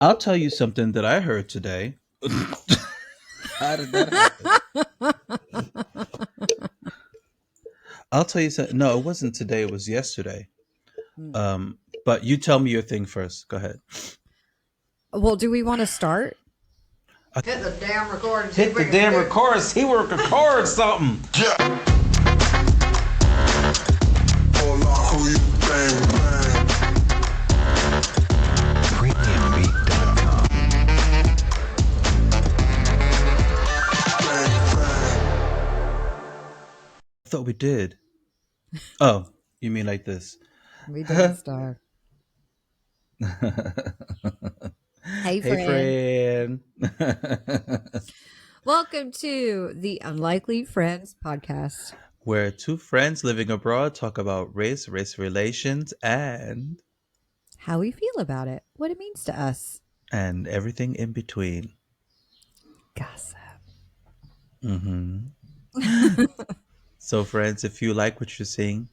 I'll tell you something that I heard today. How did that happen? I'll tell you something. No, it wasn't today. It was yesterday. Hmm. But you tell me your thing first. Go ahead. Well, do we want to start? Hit the damn record. Hit the damn record. See, we record something. I thought we did. Oh, you mean like this? We didn't start. Hey, Hey, friend. friend. Welcome to the Unlikely Friends podcast. Where two friends living abroad talk about race relations, How we feel about it, what it means to us. and everything in between. Gossip. hmm So, friends, if you like what you're seeing,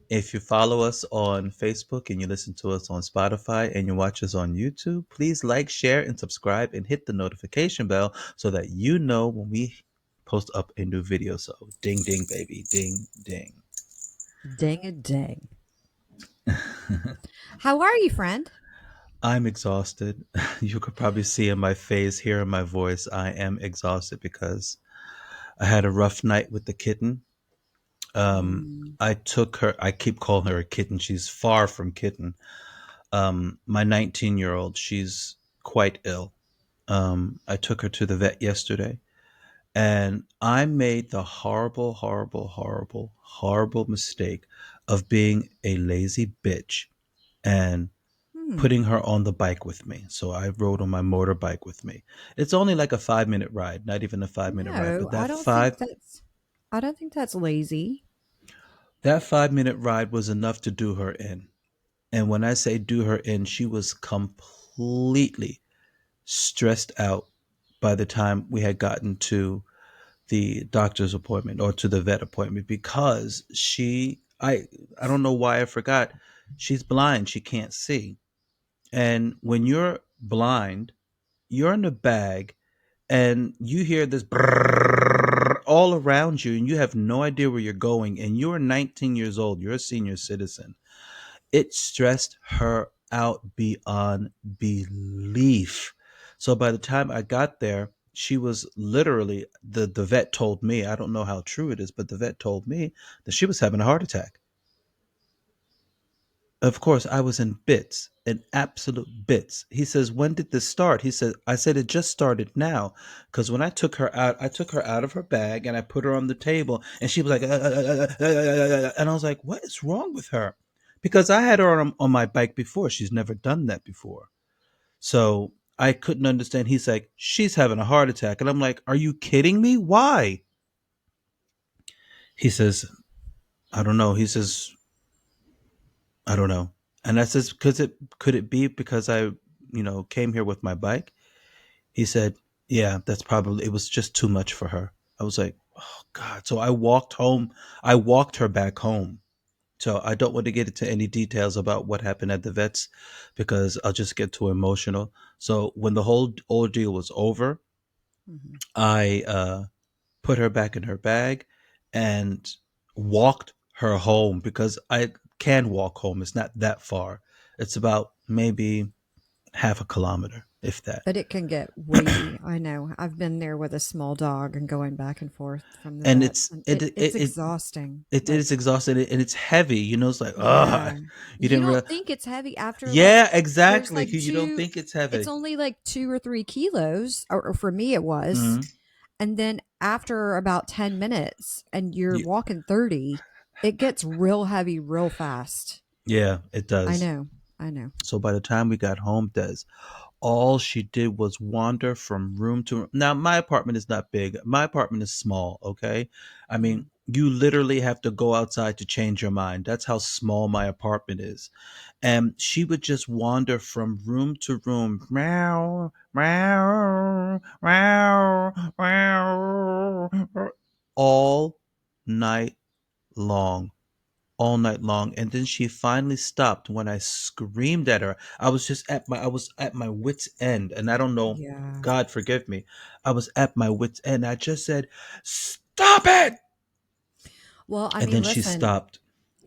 if you follow us on Facebook and you listen to us on Spotify and you watch us on YouTube, please like, share, and subscribe and hit the notification bell so that you know when we post up a new video. So, ding, ding, baby, ding, ding. Dang a dang. How are you, friend? I'm exhausted. You could probably see in my face, hear in my voice, I am exhausted because I had a rough night with the kitten. Mm. I took her, I keep calling her a kitten. She's far from kitten. My 19-year-old, she's quite ill. I took her to the vet yesterday and I made the horrible mistake of being a lazy bitch and Hmm. putting her on the bike with me. So I rode on my motorbike with me. It's only like a 5 minute ride, not even a 5 minute ride, No, but I don't think that's lazy. that 5 minute ride was enough to do her in. And when I say do her in, she was completely stressed out by the time we had gotten to the doctor's appointment or to the vet appointment because I don't know why I forgot. She's blind, she can't see. And when you're blind, you're in a bag and you hear this brrrr all around you and you have no idea where you're going and you're 19 years old, you're a senior citizen. It stressed her out beyond belief. So by the time I got there, she was literally the vet told me, I don't know how true it is, but the vet told me that she was having a heart attack. Of course, I was in bits, in absolute bits. He says, "When did this start?" He said, "I said it just started now, because when I took her out of her bag and I put her on the table, and she was like, and I was like, what is wrong with her?" Because I had her on my bike before. She's never done that before, so I couldn't understand. He's like, "She's having a heart attack," and I'm like, "Are you kidding me? Why?" He says, "I don't know." He says, "I don't know." And I says, "Cause it could it be because I came here with my bike?" He said, "Yeah, that's probably it was just too much for her." I was like, "Oh God." So I walked home. I walked her back home. So I don't want to get into any details about what happened at the vets because I'll just get too emotional. So when the whole ordeal was over, Mhm. I put her back in her bag and walked her home because I can walk home. It's not that far. It's about maybe half a kilometer, if that. But it can get weighty. I know. I've been there with a small dog and going back and forth from the And vet. it's And it it it's it, exhausting. it Like, is exhausting and it's heavy. It's like, yeah. you You didn't don't realize. think it's heavy after like Yeah, there's exactly. like 'Cause you don't two think it's it's heavy. only like 2 or 3 kilos, or for me it was. hmm And then after about 10 minutes and you're Yeah, walking 30, it gets real heavy real fast. yeah, it I does. know. I know. So by the time we got home, Des, all she did was wander from room to room. Now, my apartment is not big. My apartment is small, okay? I mean, Mhm. you literally have to go outside to change your mind. That's how small my apartment is. And she would just wander from room to room, meow, meow, meow, meow, all night long. all night long, and then she finally stopped when I screamed at her. I was at my wit's end, and I don't know, Yeah. God forgive me. I was at my wit's end. I just said, "Stop it!" Well, I And mean, then she listen, stopped.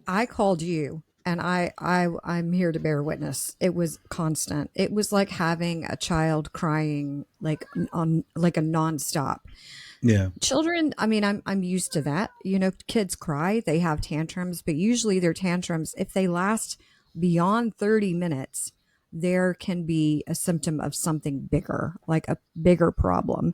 I called you and I'm here to bear witness. It was constant. It was like having a child crying like on like a nonstop. Yeah. Children, I mean, I'm used to that. You know, kids cry, they have tantrums, but usually their tantrums, if they last beyond 30 minutes, there can be a symptom of something bigger, like a bigger problem.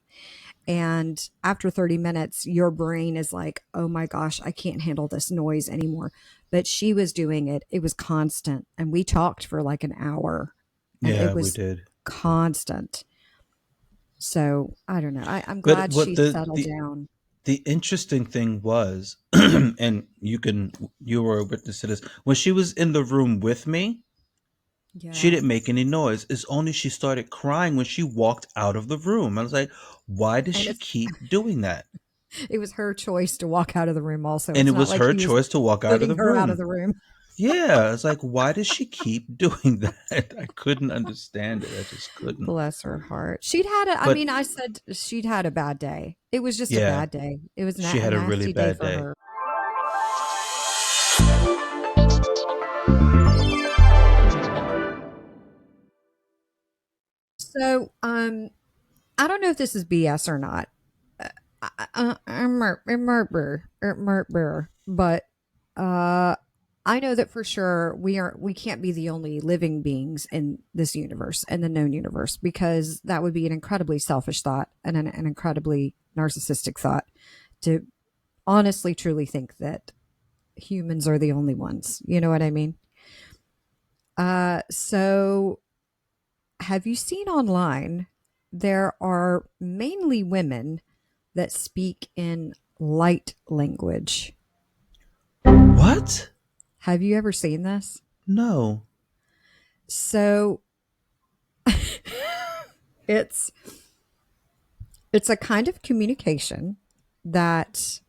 And after 30 minutes, your brain is like, oh my gosh, I can't handle this noise anymore. But she was doing it, it was constant. And we talked for like an hour and it Yeah, we was did. constant. So I don't know. I'm But glad what she the settled the down. the interesting thing was, and you were a witness to this, when she was in the room with me, she Yeah. didn't make any noise. It's only she started crying when she walked out of the room. I was like, why does And she keep doing that? it was her choice to walk out of the room also. And It's it not was like her he was choice to walk out of putting the her out of room. the room. Yeah, it's like, why does she keep doing that? I couldn't understand it. I just couldn't. Bless her heart. She'd had a, I But mean, I said she'd had a bad day. It was just a yeah, bad day. It was she a had a really nasty day bad for day. her. So, I don't know if this is BS or not. But uh, I know that for sure we can't be the only living beings in this universe and the known universe because that would be an incredibly selfish thought and an incredibly narcissistic thought to honestly truly think that humans are the only ones. You know what I mean? So have you seen online? There are mainly women that speak in light language. What? Have you ever seen this? No. So it's it's a kind of communication that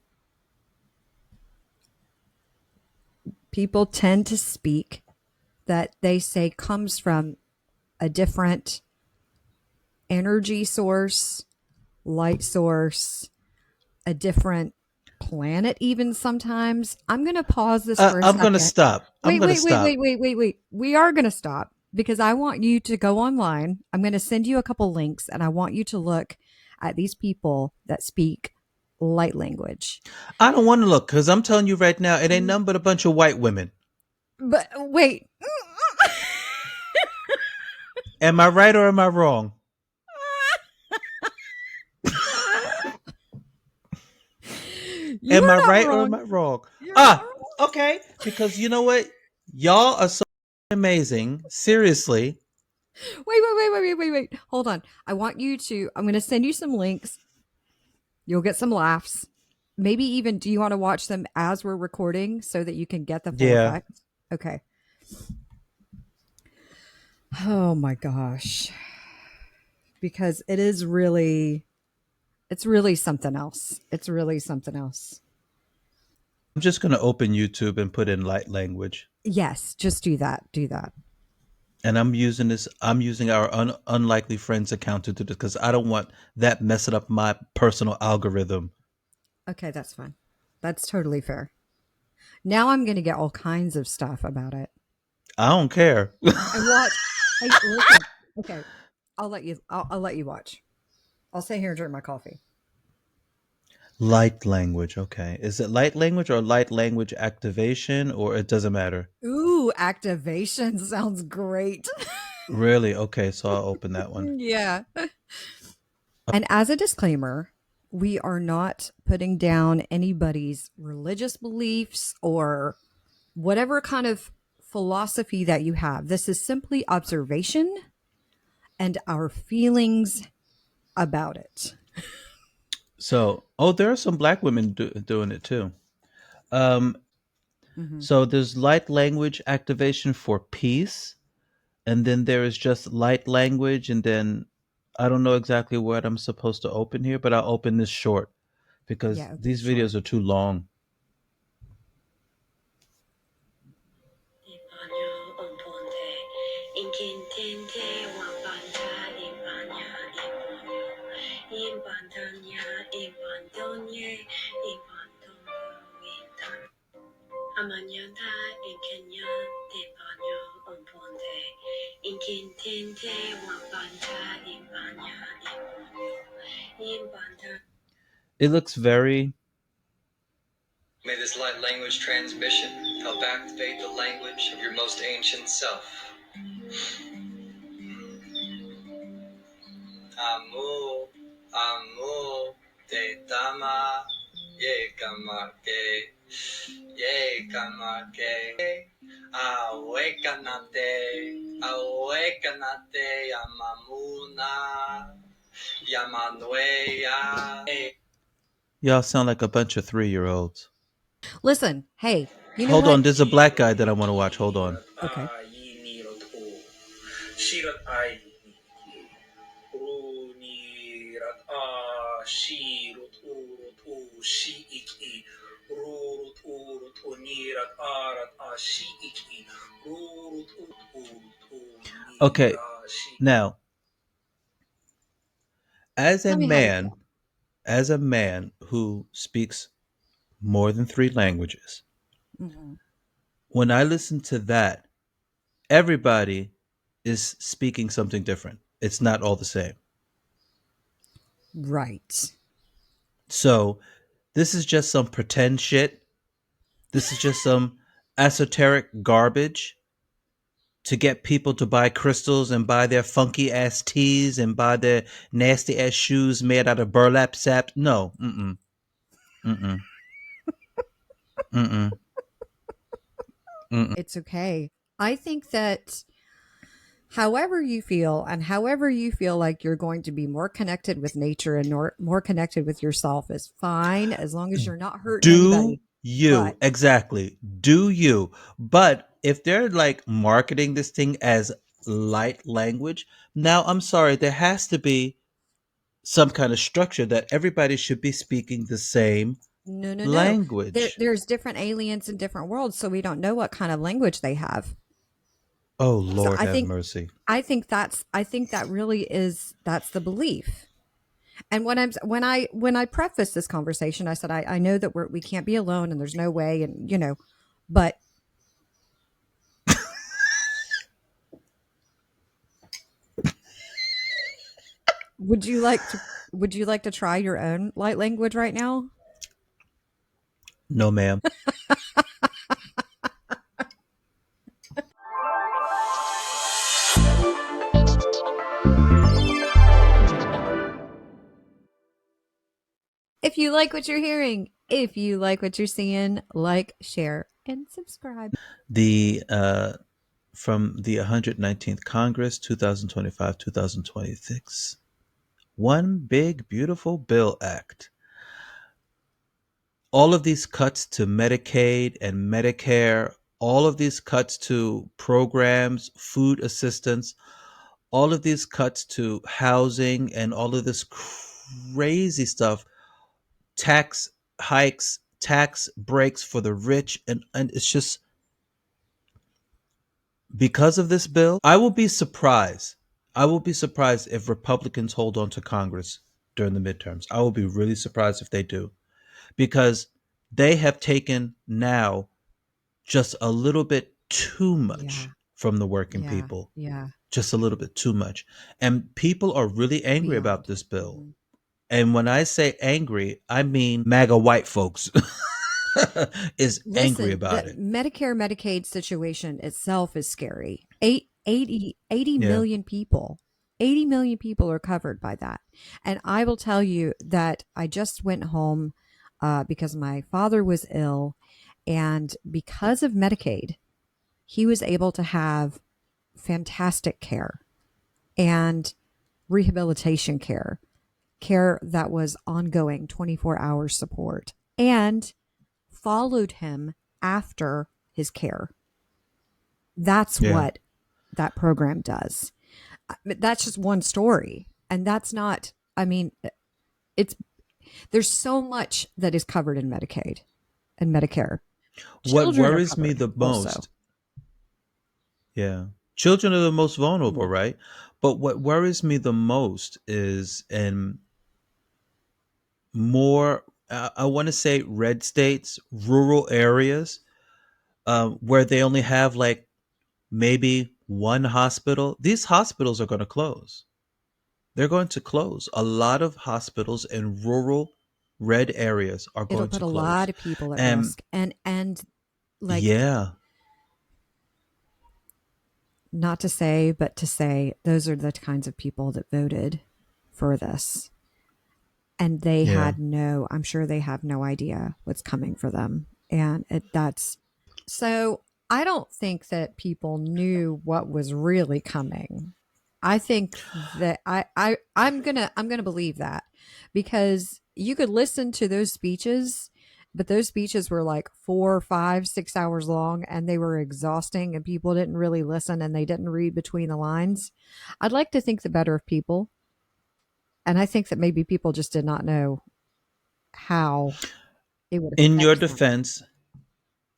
people tend to speak that they say comes from a different energy source, light source, a different planet even sometimes. I'm going to pause this for a I'm gonna second. stop. I'm Wait, gonna wait, wait, stop. wait, wait, wait, wait. We are going to stop because I want you to go online. I'm going to send you a couple links and I want you to look at these people that speak light language. I don't want to look because I'm telling you right now, it ain't nothing but a bunch of white women. But wait. Am I right or am I wrong? Am I You're not right or am wrong. I wrong? You're not Ah, wrong. okay. Because you know what? Y'all are so amazing. Seriously. Wait. Hold on. I'm going to send you some links. You'll get some laughs. Maybe even, do you want to watch them as we're recording so that you can get the full Yeah. effect? Okay. Oh my gosh. Because it's really something else. It's really something else. I'm just gonna open YouTube and put in light language. Yes, just do that. Do that. And I'm using our unlikely friends account to do this because I don't want that messing up my personal algorithm. Okay, that's fine. That's totally fair. Now I'm going to get all kinds of stuff about it. I don't care. And watch. Hey, listen. Okay, I'll let you watch. I'll stay here and drink my coffee. Light language, okay. Is it light language or light language activation or it doesn't matter? Ooh, activation sounds great. Really? Okay, so I'll open that one. Yeah. And as a disclaimer, we are not putting down anybody's religious beliefs or whatever kind of philosophy that you have. This is simply observation and our feelings about it. So, oh, there are some black women doing it too. Um, Mm-hmm. so there's light language activation for peace, and then there is just light language, and then I don't know exactly what I'm supposed to open here, but I'll open this short because Yeah, open these short. videos are too long. It looks very. May this light language transmission help activate the language of your most ancient self. Amu, amu, te tama, ye kamake, ye kamake. Awakenate, awakenate, amamuna, yamanuea. Y'all sound like a bunch of 3-year-olds. Listen, hey, you know Hold what? on, there's a black guy that I want to watch. Hold on. Okay. Okay, now, as a Tell me how you man, feel. as a man who speaks more than 3 languages, Mhm. when I listen to that, everybody is speaking something different. It's not all the same. Right. So this is just some pretend shit. This is just some esoteric garbage to get people to buy crystals and buy their funky ass teas and buy their nasty ass shoes made out of burlap sap. No, mm-mm, mm-mm, mm-mm. It's okay. I think that however you feel and however you feel like you're going to be more connected with nature and more connected with yourself is fine as long as you're not hurting Do anybody. you But exactly? Do you? But if they're like marketing this thing as light language, now I'm sorry, there has to be some kind of structure that everybody should be speaking the same no, no, no. language. There's different aliens in different worlds, so we don't know what kind of language they have. Oh So Lord have mercy. I think that really is that's the belief. And when I prefaced this conversation, I said I know that we can't be alone and there's no way, and but would you like to try your own light language right now? No ma'am. If you like what you're hearing, if you like what you're seeing, like, share, and subscribe. The from the 119th Congress, 2025-2026. One big beautiful bill act. All of these cuts to Medicaid and Medicare, all of these cuts to programs, food assistance, all of these cuts to housing and all of this crazy stuff, tax hikes, tax breaks for the rich, and it's just because of this bill, I will be surprised. I will be surprised if Republicans hold on to Congress during the midterms. I will be really surprised if they do because they have taken now just a little bit too Yeah, much from the working yeah, people. yeah. Just a little bit too much. And people are really angry about Beyond. this bill. Mhm. And when I say angry, I mean MAGA white folks is angry Listen, the about it. Medicare Medicaid situation itself is scary. 80 Yeah. million people. 80 million people are covered by that. And I will tell you that I just went home because my father was ill. And because of Medicaid, he was able to have fantastic care and rehabilitation care that was ongoing 24-hour support, and followed him after his care. That's Yeah. what that program does. That's just one story. And that's not, I mean, it's, there's so much that is covered in Medicaid and Medicare. What Children are worries me covered the also. most, yeah, children are the most vulnerable, Mm. right? But what worries me the most is in more, I want to say red states, rural areas, where they only have like maybe one hospital. These hospitals are going to close. They're going to close. A lot of hospitals in rural red areas are It'll going put to a lot close. of people at And risk. And like, yeah, not to say, but to say, those are the kinds of people that voted for this. And they yeah. had no, I'm sure they have no idea what's coming for them. And that's so I don't think that people knew what was really coming. I think that I'm gonna believe that, because you could listen to those speeches, but those speeches were like 4, 5, 6 hours long, and they were exhausting, and people didn't really listen, and they didn't read between the lines. I'd like to think the better of people, and I think that maybe people just did not know how it would In your affect them. defense,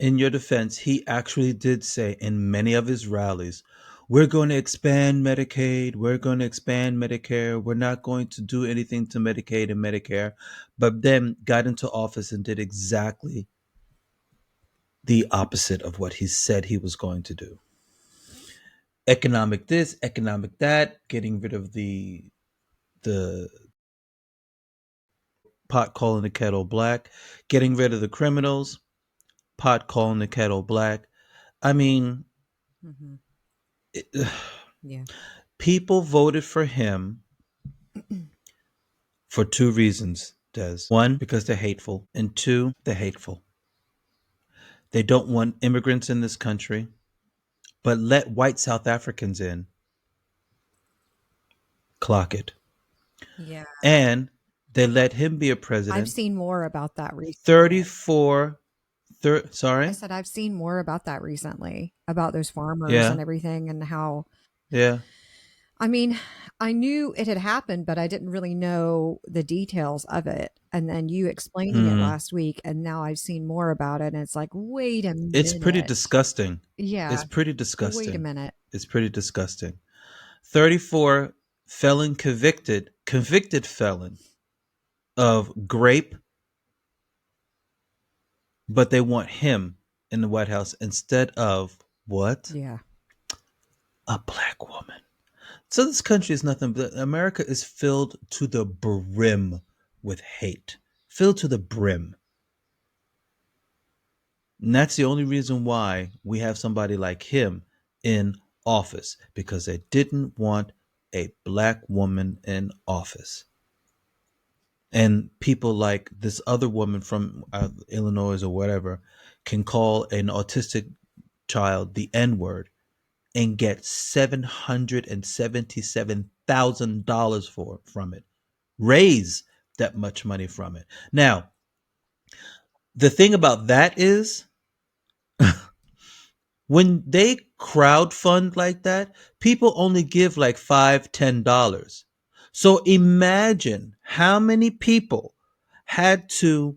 in your defense, he actually did say in many of his rallies, we're going to expand Medicaid, we're going to expand Medicare, we're not going to do anything to Medicaid and Medicare, but then got into office and did exactly the opposite of what he said he was going to do. Economic this, economic that, getting rid of the pot calling the kettle black, getting rid of the criminals, pot calling the kettle black. I mean, Mm-hmm. it, Yeah. people voted for him for two reasons, Des. One, because they're hateful, and two, they're hateful. They don't want immigrants in this country, but let white South Africans in. Clock it. Yeah. And they let him be a I've president. seen more about that recently. 34, I sorry? said I've seen more about that recently, about those farmers Yeah, and everything, and how, yeah. I mean, I knew it had happened, but I didn't really know the details of it. And then you explaining it Hmm. last week, and now I've seen more about it, and it's like, wait a It's pretty minute. disgusting. Yeah, It's pretty wait a disgusting. minute. It's pretty disgusting. 34 felon convicted felon of grape, but they want him in the White House instead of what? Yeah. A black woman. So this country is nothing but America is filled to the brim with hate. Filled to the brim. And that's the only reason why we have somebody like him in office, because they didn't want a black woman in office. And people like this other woman from Illinois or whatever can call an autistic child the N word and get $777,000 from it. Raise that much money from it. Now, the thing about that is when they crowdfund like that, people only give like $5, $10. So imagine how many people had to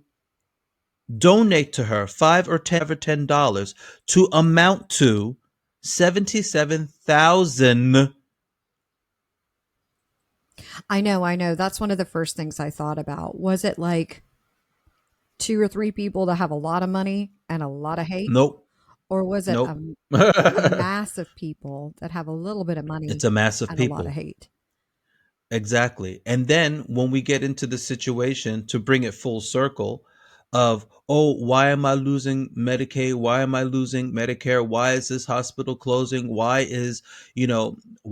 donate to her $5 or $10 to amount to 77,000. I know, I know. That's one of the first things I thought about. Was it like two or three people that have a lot of money and a lot of hate? Nope, Or was it nope. a mass of people that have a little bit of It's money a mass of and a lot of people. hate? Exactly. And then when we get into the situation to bring it full circle of, oh, why am I losing Medicaid? Why am I losing Medicare? Why is this hospital closing? Why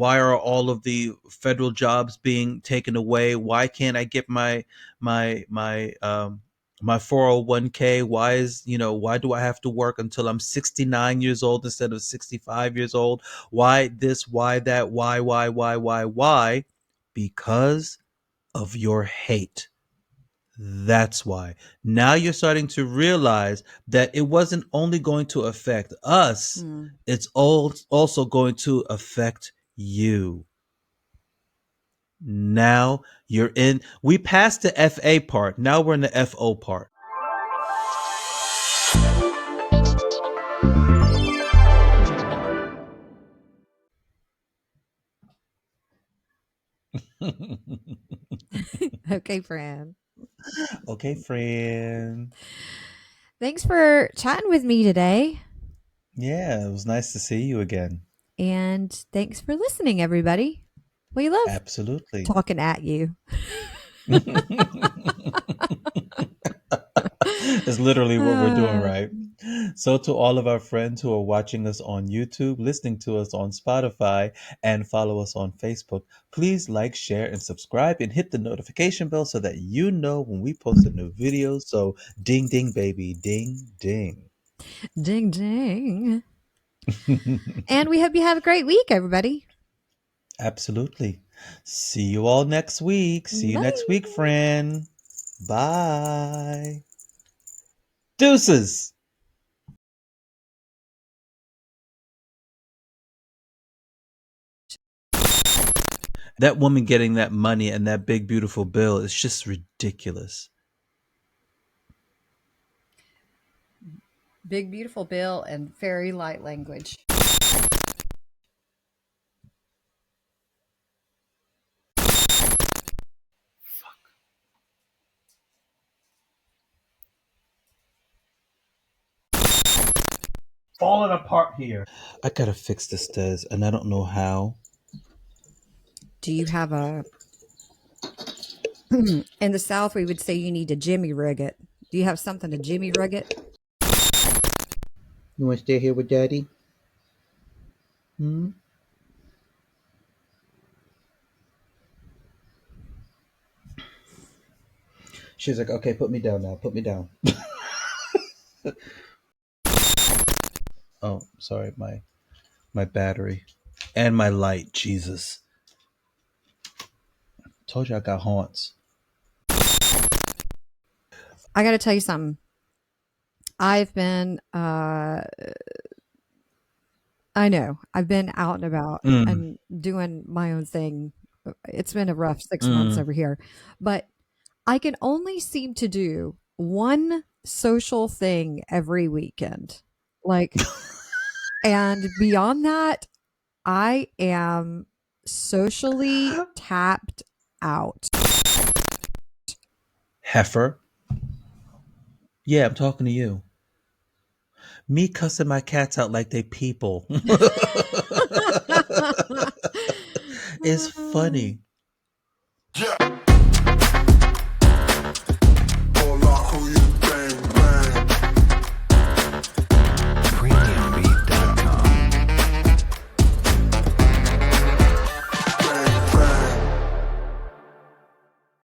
are all of the federal jobs being taken away? Why can't I get my 401k? Why do I have to work until I'm 69 years old instead of 65 years old? Why this? Why that? Why? Because of your hate. That's why. Now you're starting to realize that it wasn't only going to affect us, Hmm. it's also going to affect you. Now we passed the FA part. Now we're in the FO part. Okay, friend. Okay, friend. Thanks for chatting with me today. Yeah, it was nice to see you again. And thanks for listening, everybody. We love Absolutely. talking at you. It's literally what we're doing, Uh, right? So, to all of our friends who are watching us on YouTube, listening to us on Spotify, and follow us on Facebook, please like, share, and subscribe and hit the notification bell so that you know when we post a new video. So, ding, ding, baby, ding, ding. ding, ding. And we hope you have a great week, everybody. Absolutely. See you all next week. See you next Bye. week, friend. Bye. Deuces. That woman getting that money and that big, beautiful bill is just ridiculous. Big, beautiful bill and very light language. Falling apart here. I gotta fix this, Des, and I don't know how. Do you have a. In the South, we would say you need to jimmy rig it. Do you have something to jimmy rig it? You want to stay here with Daddy? Hmm? She was like, okay, put me down now. Put me down. Oh, sorry, my battery. And my light, Jesus. Told you I got haunts. I got to tell you something. I've been, I know, I've been out and about Mm, and doing my own thing. It's been a rough 6 months mm. over here, but I can only seem to do one social thing every weekend. Like, and beyond that, I am socially tapped out. Heifer. Yeah, I'm talking to you. Me cussing my cats out like they people. It's funny.